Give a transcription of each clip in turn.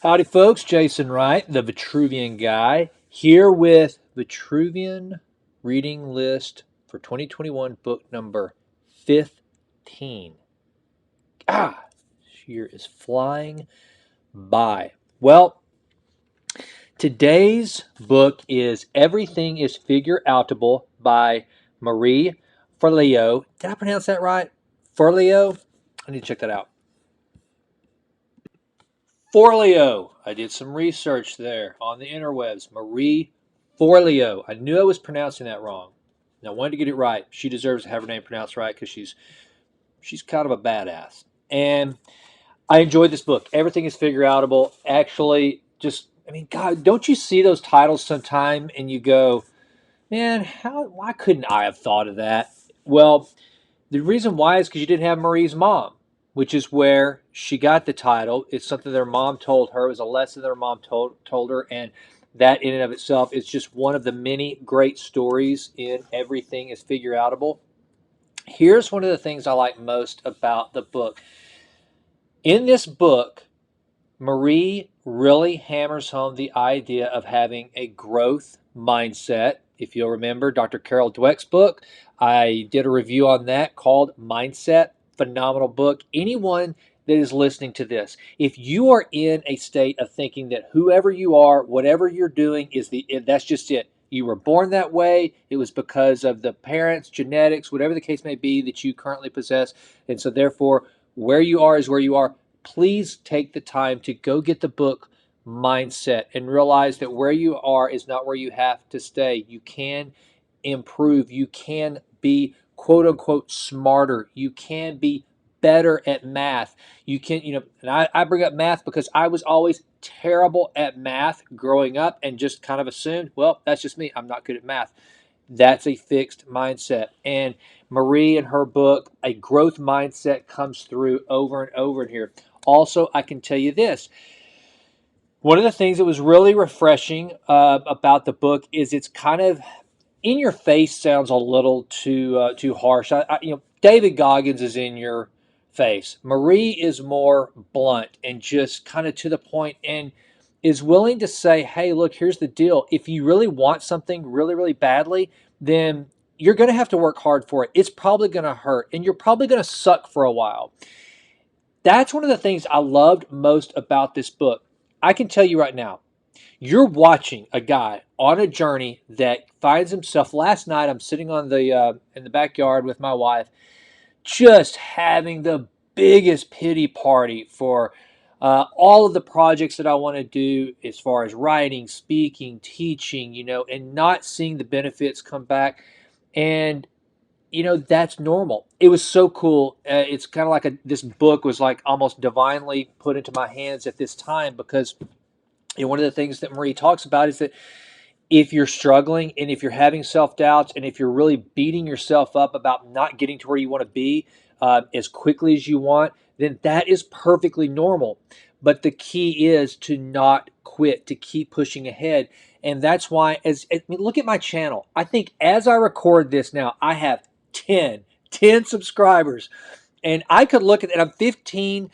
Howdy, folks. Jason Wright, the Vitruvian guy, here with Vitruvian reading list for 2021, book number 15. This year is flying by. Well, today's book is Everything is FigureOutable by Marie Forleo. Did I pronounce that right? Forleo? I need to check that out. Forleo. I did some research there on the interwebs. Marie Forleo. I knew I was pronouncing that wrong. And I wanted to get it right. She deserves to have her name pronounced right because she's kind of a badass. And I enjoyed this book. Everything is FigureOutable. Actually, God, don't you see those titles sometime and you go, man, why couldn't I have thought of that? Well, the reason why is because you didn't have Marie's mom, which is where she got the title. It's something their mom told her. It was a lesson their mom told her, and that in and of itself is just one of the many great stories in Everything is FigureOutable. Here's one of the things I like most about the book. In this book, Marie really hammers home the idea of having a growth mindset. If you'll remember Dr. Carol Dweck's book, I did a review on that called Mindset. Phenomenal book. Anyone that is listening to this, if you are in a state of thinking that whoever you are, whatever you're doing, that's just it. You were born that way. It was because of the parents, genetics, whatever the case may be that you currently possess. And so therefore, where you are is where you are. Please take the time to go get the book Mindset and realize that where you are is not where you have to stay. You can improve. You can be quote unquote smarter. You can be better at math. You can, and I bring up math because I was always terrible at math growing up and just kind of assumed, well, that's just me. I'm not good at math. That's a fixed mindset. And Marie in her book, a growth mindset comes through over and over in here. Also, I can tell you this. One of the things that was really refreshing about the book is it's kind of in your face. Sounds a little too harsh. David Goggins is in your face. Marie is more blunt and just kind of to the point and is willing to say, hey, look, here's the deal. If you really want something really, really badly, then you're going to have to work hard for it. It's probably going to hurt and you're probably going to suck for a while. That's one of the things I loved most about this book. I can tell you right now, you're watching a guy on a journey that finds himself. Last night, I'm sitting on the in the backyard with my wife, just having the biggest pity party for all of the projects that I want to do as far as writing, speaking, teaching, and not seeing the benefits come back. And that's normal. It was so cool. It's kind of like this book was like almost divinely put into my hands at this time because one of the things that Marie talks about is that if you're struggling and if you're having self-doubts and if you're really beating yourself up about not getting to where you want to be as quickly as you want, then that is perfectly normal. But the key is to not quit, to keep pushing ahead. And that's why, look at my channel. I think as I record this now, I have 10 subscribers. And I could look at it. I'm 15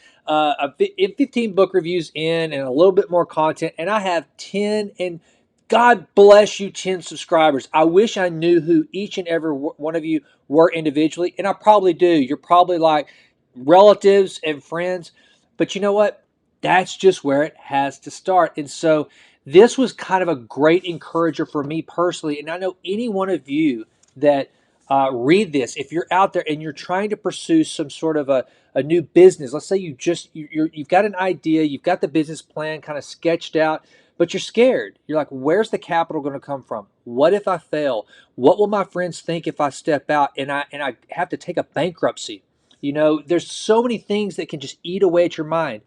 book reviews in and a little bit more content. And I have 10 and God bless you, 10 subscribers. I wish I knew who each and every one of you were individually. And I probably do. You're probably like relatives and friends. But you know what? That's just where it has to start. And so this was kind of a great encourager for me personally. And I know any one of you that read this, if you're out there and you're trying to pursue some sort of a new business, let's say you've got an idea, you've got the business plan kind of sketched out, but you're scared. You're like, where's the capital going to come from? What if I fail? What will my friends think if I step out and I have to take a bankruptcy? There's so many things that can just eat away at your mind.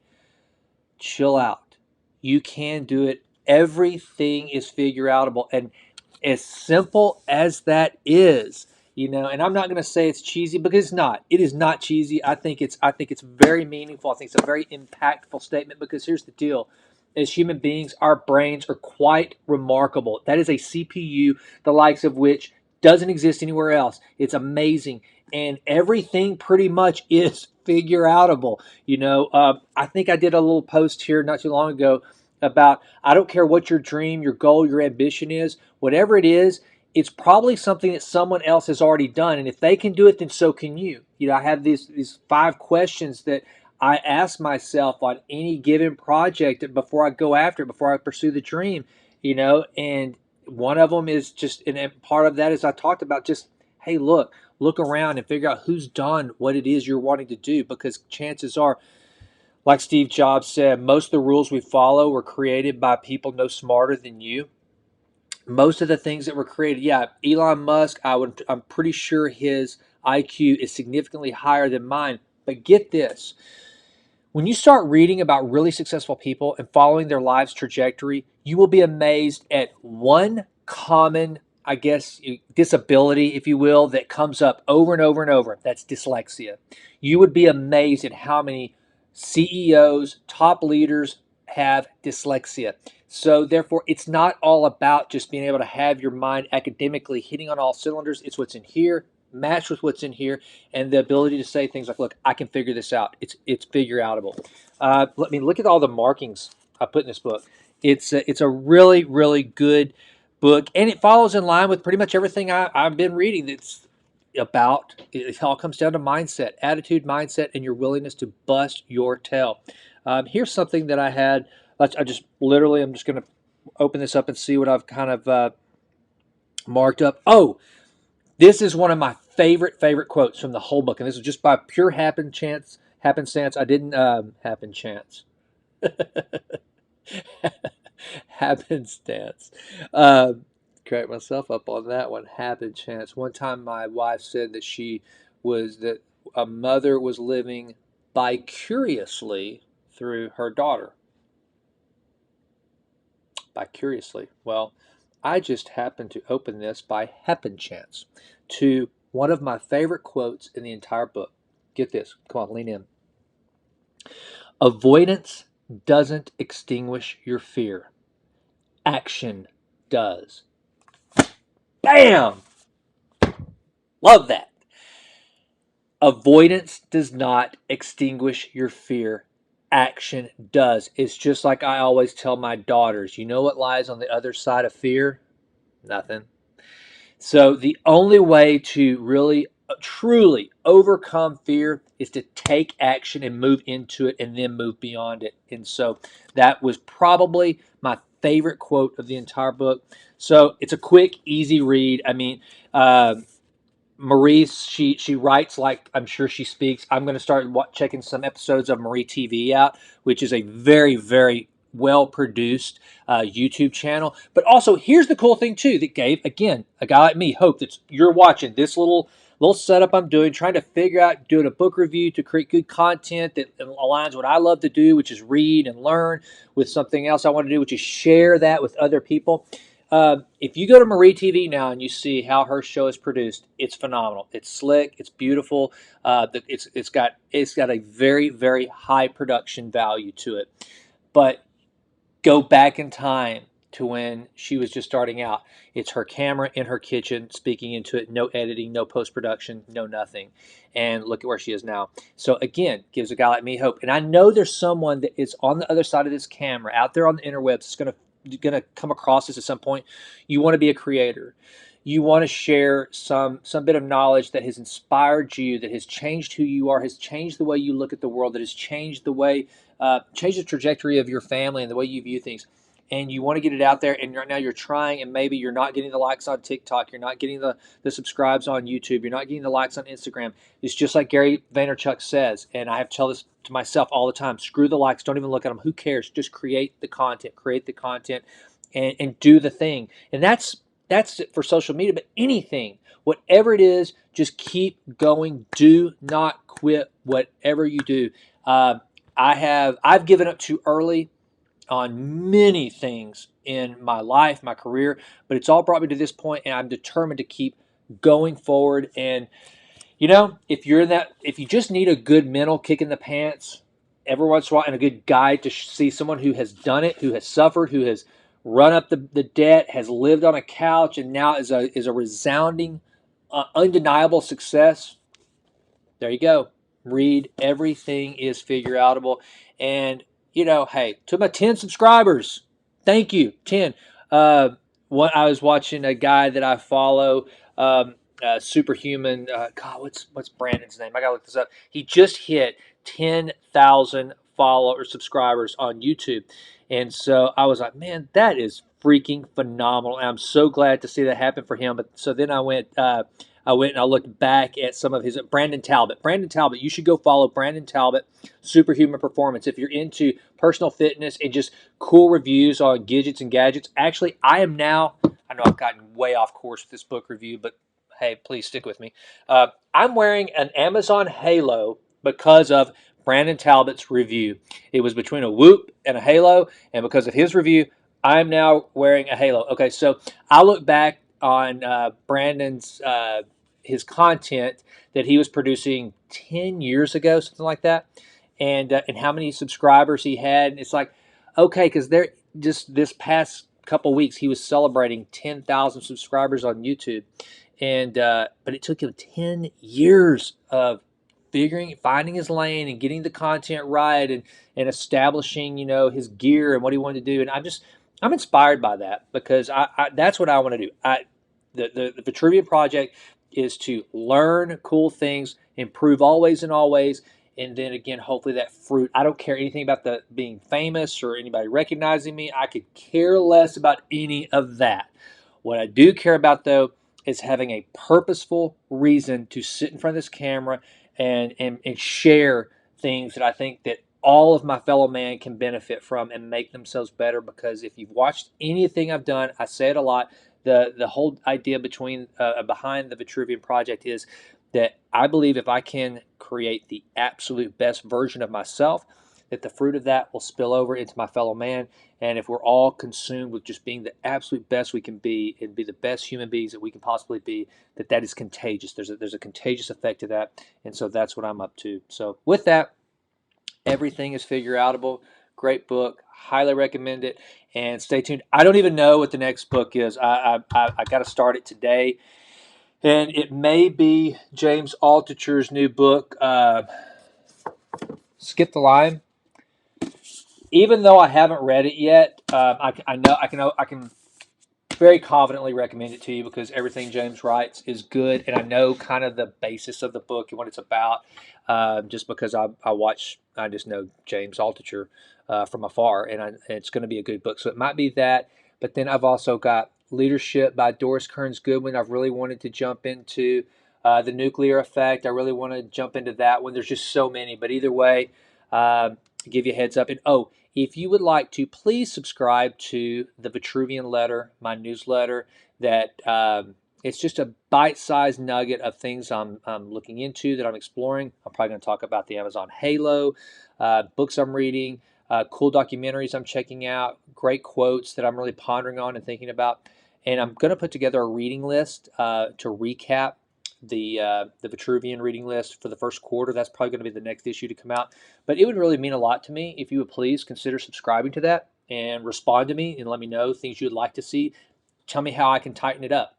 Chill out. You can do it. Everything is FigureOutable. And as simple as that is, and I'm not going to say it's cheesy because it's not. It is not cheesy. I think it's very meaningful. I think it's a very impactful statement because here's the deal. As human beings, our brains are quite remarkable. That is a CPU, the likes of which Doesn't exist anywhere else. It's amazing. And everything pretty much is figure outable. I think I did a little post here not too long ago about I don't care what your dream, your goal, your ambition is, whatever it is, it's probably something that someone else has already done. And if they can do it, then so can you. I have these 5 questions that I ask myself on any given project before I go after it, before I pursue the dream, and one of them is just, and part of that is I talked about just, hey, look around and figure out who's done what it is you're wanting to do, because chances are, like Steve Jobs said, most of the rules we follow were created by people no smarter than you. Most of the things that were created, yeah, Elon Musk, I'm pretty sure his IQ is significantly higher than mine. But get this, when you start reading about really successful people and following their life's trajectory, you will be amazed at one common, I guess, disability, if you will, that comes up over and over and over. That's dyslexia. You would be amazed at how many CEOs, top leaders have dyslexia. So therefore, it's not all about just being able to have your mind academically hitting on all cylinders. It's what's in here, matched with what's in here, and the ability to say things like, look, I can figure this out. It's figure outable. Look at all the markings I put in this book. It's a really, really good book, and it follows in line with pretty much everything I've been reading. That's about, it all comes down to mindset, attitude, mindset, and your willingness to bust your tail. Here's something that I had. I'm just going to open this up and see what I've kind of marked up. Oh, this is one of my favorite quotes from the whole book, and this is just by pure happenstance. I didn't happen chance. Happenstance. Crack myself up on that one. Happen chance. One time, my wife said that a mother was living vicariously through her daughter. Vicariously. Well, I just happened to open this by happen chance to one of my favorite quotes in the entire book. Get this. Come on, lean in. Avoidance doesn't extinguish your fear. Action does. Bam! Love that. Avoidance does not extinguish your fear. Action does. It's just like I always tell my daughters, you know what lies on the other side of fear? Nothing. So the only way to really, truly overcome fear is to take action and move into it and then move beyond it. And so that was probably my favorite quote of the entire book. So it's a quick, easy read. Marie, she writes like I'm sure she speaks. I'm going to start checking some episodes of MarieTV out, which is a very, very well produced YouTube channel. But also, here's the cool thing too that gave, again, a guy like me hope that you're watching this little setup I'm doing, trying to figure out doing a book review to create good content that aligns what I love to do, which is read and learn, with something else I want to do, which is share that with other people. If you go to MarieTV now and you see how her show is produced, it's phenomenal. It's slick. It's beautiful. It's got a very, very high production value to it. But go back in time to when she was just starting out. It's her camera in her kitchen, speaking into it. No editing, no post-production, no nothing. And look at where she is now. So again, gives a guy like me hope. And I know there's someone that is on the other side of this camera, out there on the interwebs, that's going to come across this at some point. You want to be a creator. You want to share some bit of knowledge that has inspired you, that has changed who you are, has changed the way you look at the world, that has changed the way, changed the trajectory of your family and the way you view things. And you want to get it out there, and right now you're trying, and maybe you're not getting the likes on TikTok, you're not getting the subscribes on YouTube, you're not getting the likes on Instagram. It's just like Gary Vaynerchuk says, and I have to tell this to myself all the time, screw the likes, don't even look at them, who cares? Just create the content, and do the thing. And that's it for social media, but anything, whatever it is, just keep going. Do not quit whatever you do. I've given up too early on many things in my life, my career, but it's all brought me to this point, and I'm determined to keep going forward. And if you just need a good mental kick in the pants every once in a while, and a good guide to see someone who has done it, who has suffered, who has run up the debt, has lived on a couch, and now is a resounding, undeniable success. There you go. Read Everything is FigureOutable. And, hey, to my 10 subscribers, thank you. 10. I was watching a guy that I follow, Superhuman. God, what's Brandon's name? I got to look this up. He just hit 10,000 subscribers on YouTube. And so I was like, man, that is freaking phenomenal. And I'm so glad to see that happen for him. But so then I went and I looked back at some of his Brandon Talbot. Brandon Talbot, you should go follow Brandon Talbot, Superhuman Performance. If you're into personal fitness and just cool reviews on gadgets and gadgets. Actually, I know I've gotten way off course with this book review, but hey, please stick with me. I'm wearing an Amazon Halo because of Brandon Talbot's review. It was between a Whoop and a Halo, and because of his review, I'm now wearing a Halo. Okay, so I look back on Brandon's his content that he was producing 10 years ago, something like that, and how many subscribers he had. And it's like, okay, because they're just this past couple weeks he was celebrating 10,000 subscribers on YouTube, and but it took him 10 years of finding his lane and getting the content right, and establishing his gear and what he wanted to do. And I'm inspired by that, because I that's what I want to do. The Vitruvian project is to learn cool things, improve always and always, and then again, hopefully that fruit. I don't care anything about the being famous or anybody recognizing me. I could care less about any of that. What I do care about, though, is having a purposeful reason to sit in front of this camera and share things that I think that all of my fellow man can benefit from and make themselves better. Because if you've watched anything I've done, I say it a lot. The whole idea behind the Vitruvian project is that I believe if I can create the absolute best version of myself, that the fruit of that will spill over into my fellow man. And if we're all consumed with just being the absolute best we can be and be the best human beings that we can possibly be, that is contagious. There's a contagious effect to that. And so that's what I'm up to. So with that, Everything is FigureOutable. Great book. Highly recommend it. And stay tuned. I don't even know what the next book is. I got to start it today. And it may be James Altucher's new book, Skip the Line. Even though I haven't read it yet, I know I can very confidently recommend it to you, because everything James writes is good, and I know kind of the basis of the book and what it's about, just because I just know James Altucher from afar, and it's going to be a good book. So it might be that, but then I've also got Leadership by Doris Kearns Goodwin. I've really wanted to jump into The Nuclear Effect. I really want to jump into that one. There's just so many, but either way, give you a heads up. And if you would like to, please subscribe to the Vitruvian Letter, my newsletter. That it's just a bite-sized nugget of things I'm looking into, that I'm exploring. I'm probably going to talk about the Amazon Halo, books I'm reading, cool documentaries I'm checking out, great quotes that I'm really pondering on and thinking about. And I'm going to put together a reading list to recap the Vitruvian reading list for the first quarter. That's probably going to be the next issue to come out. But it would really mean a lot to me if you would please consider subscribing to that and respond to me and let me know things you'd like to see. Tell me how I can tighten it up.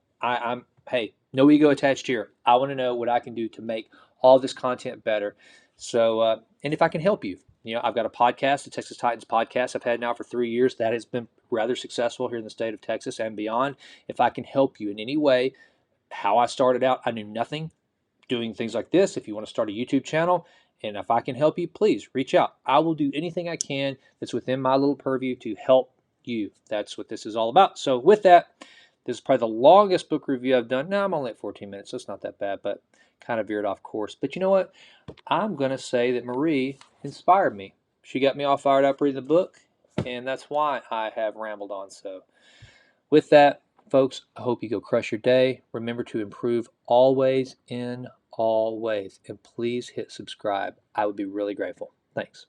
Hey, no ego attached here. I want to know what I can do to make all this content better. So, and if I can help you, I've got a podcast, the Texas Titans podcast I've had now for 3 years. That has been rather successful here in the state of Texas and beyond. If I can help you in any way, how I started out, I knew nothing doing things like this. If you want to start a YouTube channel, and if I can help you, please reach out. I will do anything I can that's within my little purview to help you. That's what this is all about. So with that, this is probably the longest book review I've done. Now I'm only at 14 minutes, so it's not that bad, but kind of veered off course. But you know what? I'm going to say that Marie inspired me. She got me all fired up reading the book, and that's why I have rambled on. So with that, folks, I hope you go crush your day. Remember to improve always in all ways. And please hit subscribe. I would be really grateful. Thanks.